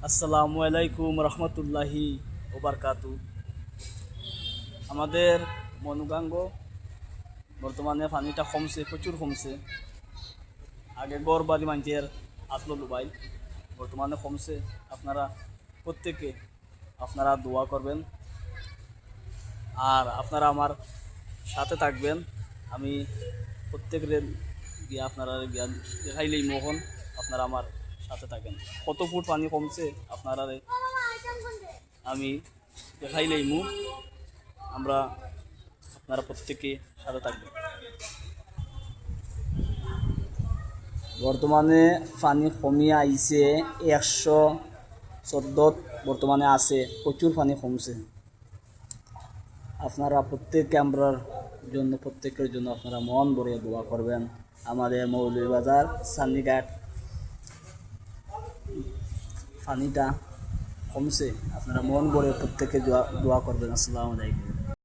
আসসালামু আলাইকুম রহমতুল্লাহি ওবারকাতু। আমাদের মনুগাঙ্গ বর্তমানে পানিটা কমছে, প্রচুর কমছে। আগে গড় বাড়ি মানুষের আসলো ডুবাই, বর্তমানে কমছে। আপনারা প্রত্যেকে আপনারা দোয়া করবেন আর আপনারা আমার সাথে থাকবেন। আমি প্রত্যেকের গিয়ে আপনারা জ্ঞান দেখাইলেই মোহন আপনারা আমার সাথে থাকেন। কত ফুট পানি কমছে আপনারা আমি দেখাইলেই মু আমরা আপনারা প্রত্যেকে সাথে থাকবেন। বর্তমানে পানি কমিয়ে আইছে 114 বর্তমানে আছে, প্রচুর পানি কমছে। আপনারা প্রত্যেকে আমরার জন্য প্রত্যেকের জন্য আপনারা মন ভরে দোয়া করবেন। আমাদের মৌলভীবাজার সান্নিঘাট পানিটা কমছে, আপনারা মন ভরে প্রত্যেকে দোয়া করবেন। আসসালামু আলাইকুম।